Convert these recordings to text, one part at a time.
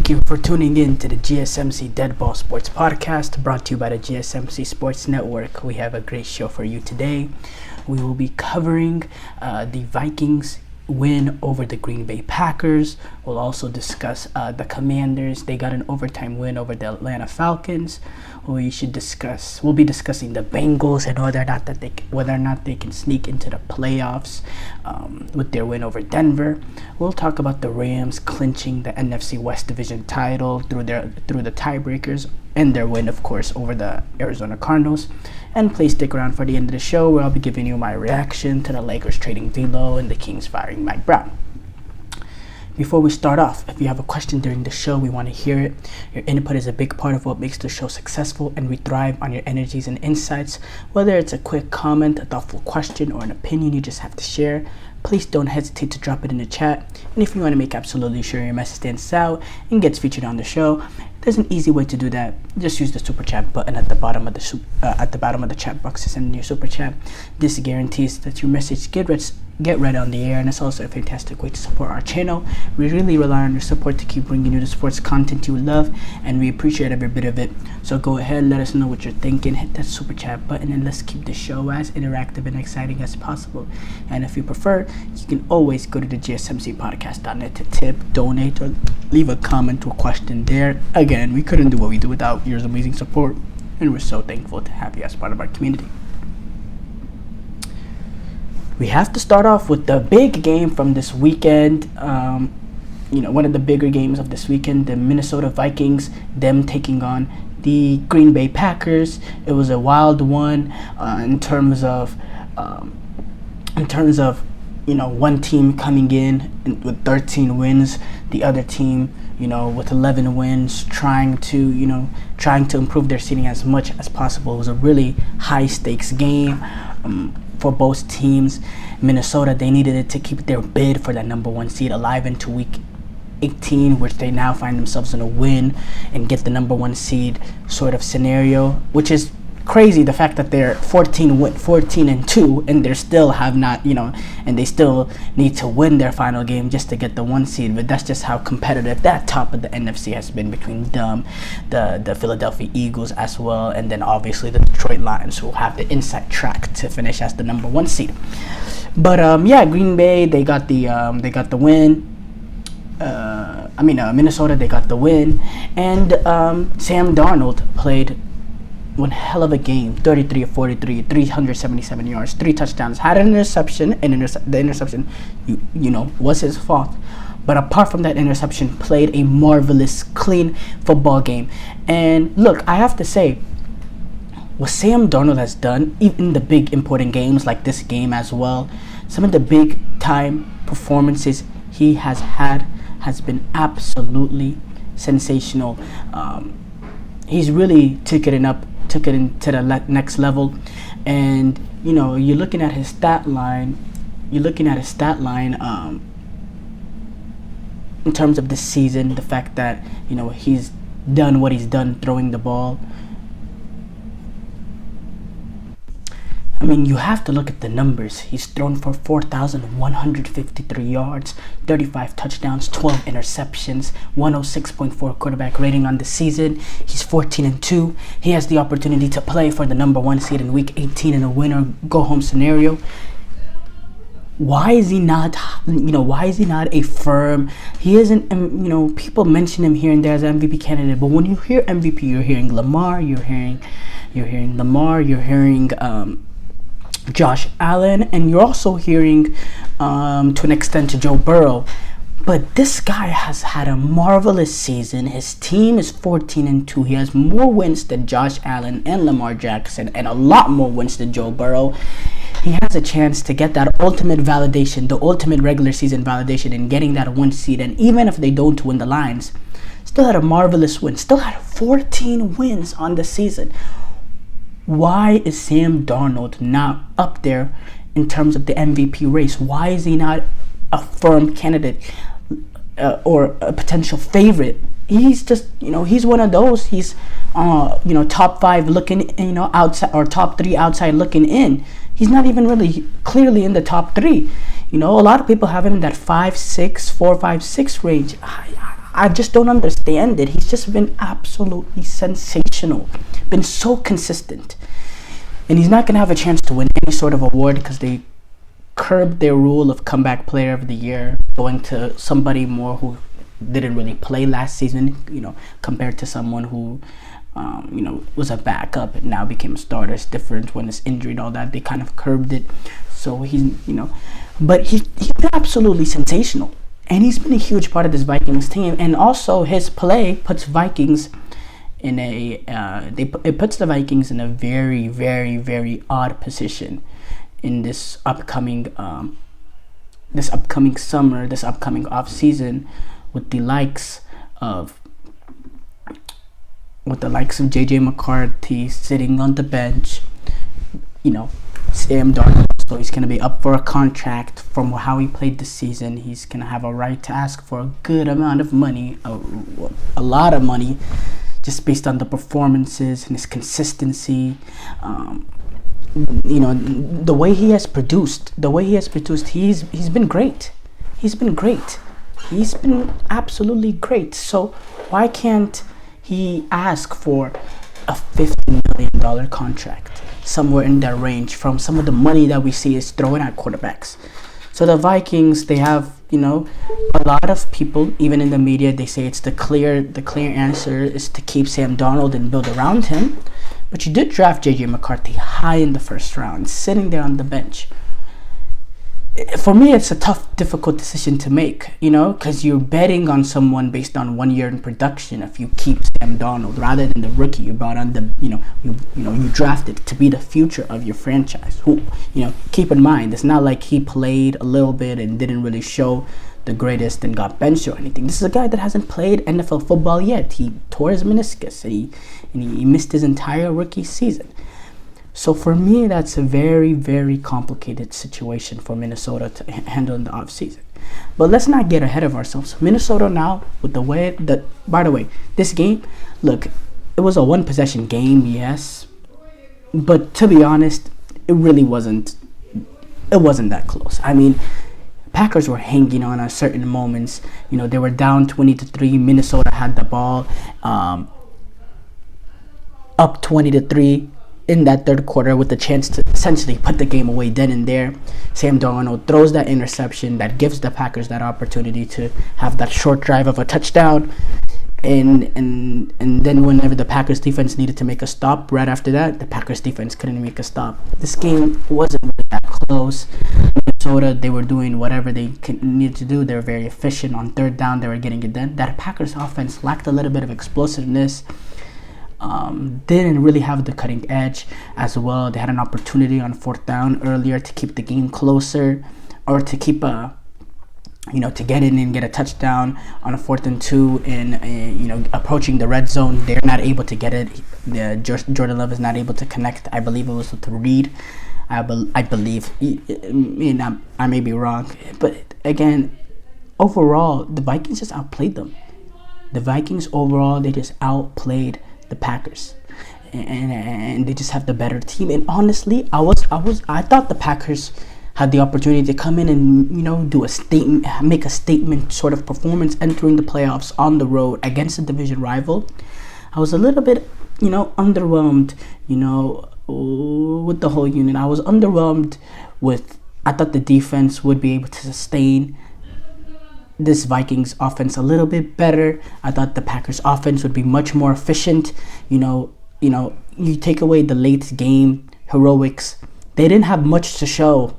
Thank you for tuning in to the GSMC Deadball Sports Podcast, brought to you by the GSMC Sports Network. We have a great show for you today. We will be covering the Vikings win over the Green Bay Packers. We'll also discuss the Commanders. They got an overtime win over the Atlanta Falcons. We'll be discussing the Bengals and whether or not they can sneak into the playoffs with their win over Denver. We'll talk about the Rams clinching the NFC West Division title through the tiebreakers and their win, of course, over the Arizona Cardinals. And please stick around for the end of the show, where I'll be giving you my reaction to the Lakers trading D'Lo and the Kings firing Mike Brown. Before we start off, if you have a question during the show, we want to hear it. Your input is a big part of what makes the show successful, and we thrive on your energies and insights. Whether it's a quick comment, a thoughtful question, or an opinion you just have to share, please don't hesitate to drop it in the chat. And if you want to make absolutely sure your message stands out and gets featured on the show, there's an easy way to do that. Just use the super chat button at the bottom of the chat box to send in your super chat. This guarantees that your message get read on the air, and it's also a fantastic way to support our channel. We really rely on your support to keep bringing you the sports content you love, and we appreciate every bit of it. So go ahead, let us know what you're thinking, hit that super chat button, and let's keep the show as interactive and exciting as possible. And if you prefer, you can always go to the gsmcpodcast.net to tip, donate, or leave a comment or question there. Again, we couldn't do what we do without your amazing support, and we're so thankful to have you as part of our community. We have to start off with the big game from this weekend. One of the bigger games of this weekend, the Minnesota Vikings, them taking on the Green Bay Packers. It was a wild one in terms of one team coming in with 13 wins, the other team, with 11 wins, trying to improve their seeding as much as possible. It was a really high stakes game for both teams. Minnesota, they needed it to keep their bid for that number one seed alive into week 18, which they now find themselves in a win and get the number one seed sort of scenario, which is crazy. The fact that they're 14-2 and they still have not, and they still need to win their final game just to get the one seed. But that's just how competitive that top of the NFC has been between them, the Philadelphia Eagles as well, and then obviously the Detroit Lions, who have the inside track to finish as the number one seed. But Green Bay, they got the win. Minnesota, they got the win, and Sam Darnold played one hell of a game. 33 of 43, 377 yards, 3 touchdowns. Had an interception, and the interception, was his fault. But apart from that interception, played a marvelous, clean football game. And look, I have to say, what Sam Darnold has done, even in the big important games like this game as well, some of the big time performances he has had has been absolutely sensational. He's really took it into the next level. And you're looking at his stat line in terms of this season, the fact that he's done what he's done throwing the ball. You have to look at the numbers. He's thrown for 4,153 yards, 35 touchdowns, 12 interceptions, 106.4 quarterback rating on the season. He's 14-2. He has the opportunity to play for the number one seed in week 18 in a win or go home scenario. Why is he not a firm? He isn't, people mention him here and there as an MVP candidate, but when you hear MVP, you're hearing Lamar, you're hearing Josh Allen, and you're also hearing to an extent to Joe Burrow. But this guy has had a marvelous season. His team is 14-2. He has more wins than Josh Allen and Lamar Jackson, and a lot more wins than Joe Burrow. He has a chance to get that ultimate validation, the ultimate regular season validation, in getting that one seed. And even if they don't win the Lions, still had a marvelous win. Still had 14 wins on the season. Why is Sam Darnold not up there in terms of the MVP race? Why is he not a firm candidate or a potential favorite? He's just, he's one of those. He's, top 5 looking, outside, or top 3 outside looking in. He's not even really clearly in the top 3. A lot of people have him in that 4, 5, 6 range. I just don't understand it. He's just been absolutely sensational, been so consistent. And he's not going to have a chance to win any sort of award because they curbed their rule of comeback player of the year, going to somebody more who didn't really play last season, compared to someone who, was a backup and now became a starter. It's different when it's injury and all that. They kind of curbed it. So but he's been absolutely sensational. And he's been a huge part of this Vikings team. And also his play puts Vikings in it puts the Vikings in a very, very, very odd position in this upcoming summer, this upcoming off season, with the likes of JJ McCarthy sitting on the bench. Sam Darnold, so he's going to be up for a contract. From how he played this season, he's going to have a right to ask for a good amount of money, a lot of money, just based on the performances and his consistency. The way he has produced, he's been great. He's been absolutely great. So why can't he ask for a $50 million contract, somewhere in that range, from some of the money that we see is throwing at quarterbacks? So the Vikings, they have, a lot of people, even in the media, they say it's the clear answer is to keep Sam Darnold and build around him. But you did draft JJ McCarthy high in the first round, sitting there on the bench. For me, it's a tough, difficult decision to make, because you're betting on someone based on 1 year in production. If you keep Sam Darnold rather than the rookie you brought on, you drafted to be the future of your franchise. Who, keep in mind, it's not like he played a little bit and didn't really show the greatest and got benched or anything. This is a guy that hasn't played NFL football yet. He tore his meniscus and he missed his entire rookie season. So for me, that's a very, very complicated situation for Minnesota to handle in the offseason. But let's not get ahead of ourselves. Minnesota now, with the way that, by the way, this game, look, it was a one-possession game, yes. But to be honest, it really wasn't that close. I mean, Packers were hanging on at certain moments. They were down 20-3. Minnesota had the ball up 20-3. In that third quarter, with the chance to essentially put the game away then and there. Sam Darnold throws that interception that gives the Packers that opportunity to have that short drive of a touchdown. And then whenever the Packers defense needed to make a stop, right after that, the Packers defense couldn't make a stop. This game wasn't really that close. Minnesota, they were doing whatever they needed to do. They were very efficient on third down. They were getting it done. That Packers offense lacked a little bit of explosiveness. Didn't really have the cutting edge as well. They had an opportunity on fourth down earlier to keep the game closer, or to keep to get in and get a touchdown on a 4th and 2 and approaching the red zone. They're not able to get it. Jordan Love is not able to connect. I believe it was with Reed. I believe. I may be wrong, but again, overall, the Vikings just outplayed them. The Vikings overall, they just outplayed the Packers, and they just have the better team. And honestly, I thought the Packers had the opportunity to come in and do a statement, make a statement sort of performance entering the playoffs on the road against a division rival. I was a little bit underwhelmed with the whole unit. I was underwhelmed with, I thought the defense would be able to sustain this Vikings offense a little bit better. I thought the Packers offense would be much more efficient. You take away the late game heroics, they didn't have much to show,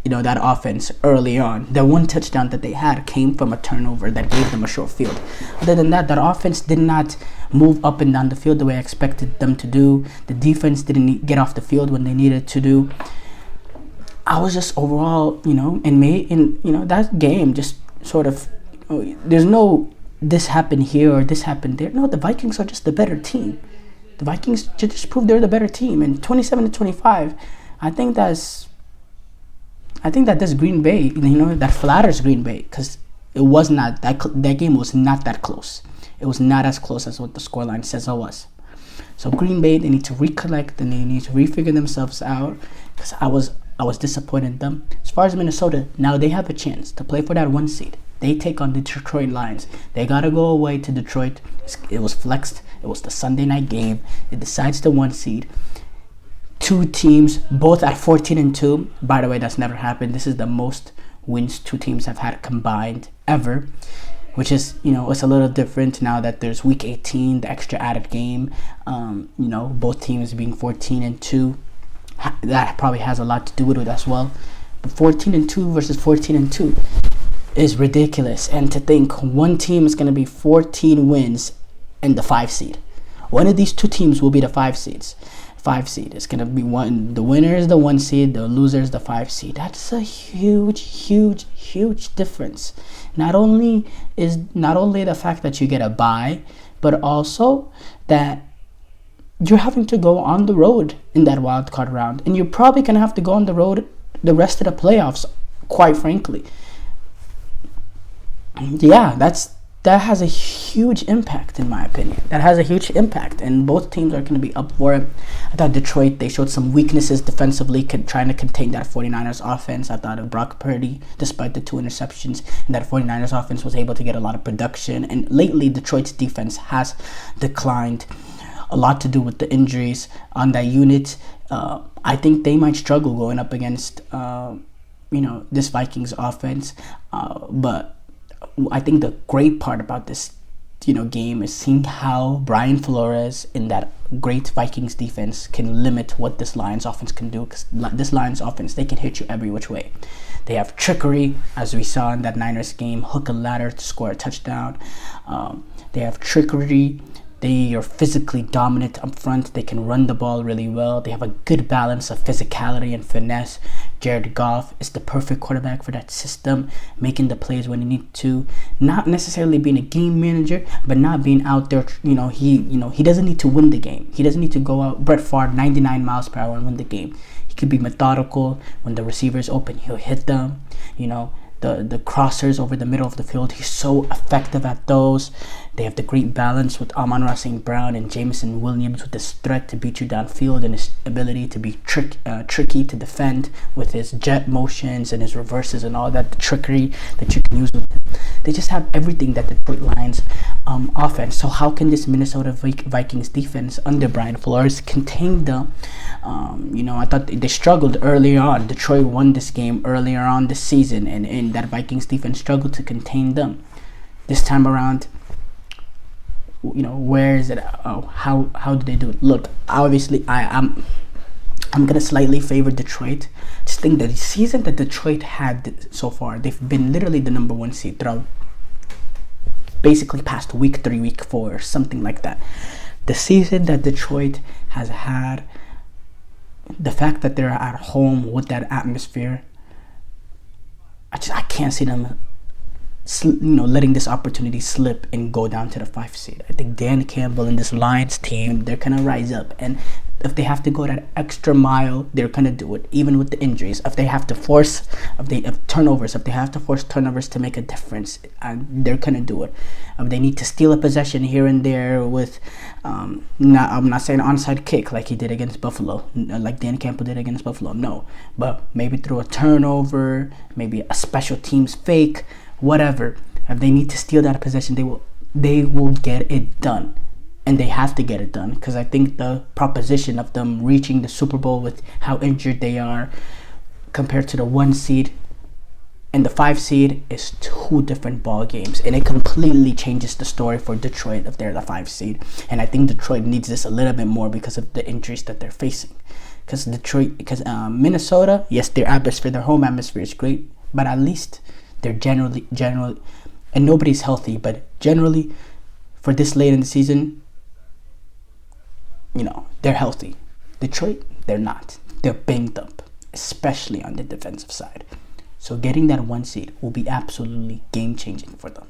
that offense early on. The one touchdown that they had came from a turnover that gave them a short field. Other than that offense did not move up and down the field the way I expected them to do. The defense didn't get off the field when they needed to do. I was just overall, that game just sort of, there's no this happened here or this happened there. No, the Vikings are just the better team. The Vikings just proved they're the better team. And 27-25, I think that this Green Bay, that flatters Green Bay, because it was not that game was not that close. It was not as close as what the scoreline says it was. So Green Bay, they need to recollect and they need to refigure themselves out, because I was disappointed in them. As far as Minnesota, now they have a chance to play for that 1 seed. They take on the Detroit Lions. They gotta go away to Detroit. It was flexed. It was the Sunday night game. It decides the 1 seed. 2 teams, both at 14-2. By the way, that's never happened. This is the most wins 2 teams have had combined ever, which is, it's a little different now that there's week 18, the extra added game. Both teams being 14-2. That probably has a lot to do with it as well. But 14-2 versus 14-2 is ridiculous. And to think one team is going to be 14 wins and the 5 seed. One of these 2 teams will be the 5 seeds. 5 seed is going to be one. The winner is the 1 seed. The loser is the 5 seed. That's a huge difference. Not only the fact that you get a bye, but also that you're having to go on the road in that wild card round, and you're probably going to have to go on the road the rest of the playoffs, quite frankly. Yeah, that has a huge impact, in my opinion. That has a huge impact, and both teams are going to be up for it. I thought Detroit, they showed some weaknesses defensively, trying to contain that 49ers offense. I thought of Brock Purdy, despite the 2 interceptions, and that 49ers offense was able to get a lot of production. And lately, Detroit's defense has declined. A lot to do with the injuries on that unit. I think they might struggle going up against, this Vikings offense. But I think the great part about this, game is seeing how Brian Flores in that great Vikings defense can limit what this Lions offense can do. Because this Lions offense, they can hit you every which way. They have trickery, as we saw in that Niners game, hook and ladder to score a touchdown. They have trickery. They are physically dominant up front. They can run the ball really well. They have a good balance of physicality and finesse. Jared Goff is the perfect quarterback for that system, making the plays when he needs to. Not necessarily being a game manager, but not being out there. He doesn't need to win the game. He doesn't need to go out Brett Favre 99 miles per hour and win the game. He could be methodical. When the receiver's open, he'll hit them. The crossers over the middle of the field, he's so effective at those. They have the great balance with Amon-Ra St. Brown and Jameson Williams with his threat to beat you downfield and his ability to be tricky to defend with his jet motions and his reverses and all that, the trickery that you can use with him. They just have everything that the Detroit Lions offense. So how can this Minnesota Vikings defense under Brian Flores contain them? I thought they struggled earlier on. Detroit won this game earlier on this season, and that Vikings defense struggled to contain them. This time around, where is it? How did they do it? Look, obviously, I'm gonna slightly favor Detroit. Just think that the season that Detroit had so far, they've been literally the number 1 seed throughout basically past week 3, week 4, something like that. The season that Detroit has had, the fact that they're at home with that atmosphere, I can't see them letting this opportunity slip and go down to the 5 seed. I think Dan Campbell and this Lions team, they're gonna rise up, and if they have to go that extra mile, they're gonna do it, even with the injuries. If they have to force turnovers to make a difference, they're gonna do it. If they need to steal a possession here and there with, I'm not saying onside kick like he did against Buffalo, like Dan Campbell did against Buffalo, no, but maybe through a turnover, maybe a special teams fake, whatever. If they need to steal that possession, they will get it done. And they have to get it done, because I think the proposition of them reaching the Super Bowl with how injured they are compared to the 1 seed and the 5 seed is 2 different ball games, and it completely changes the story for Detroit if they're the 5 seed. And I think Detroit needs this a little bit more because of the injuries that they're facing. Because Minnesota, yes, their home atmosphere is great, but at least they're generally, and nobody's healthy, but generally for this late in the season, they're healthy. Detroit, they're not. They're banged up, especially on the defensive side. So getting that 1 seed will be absolutely game-changing for them.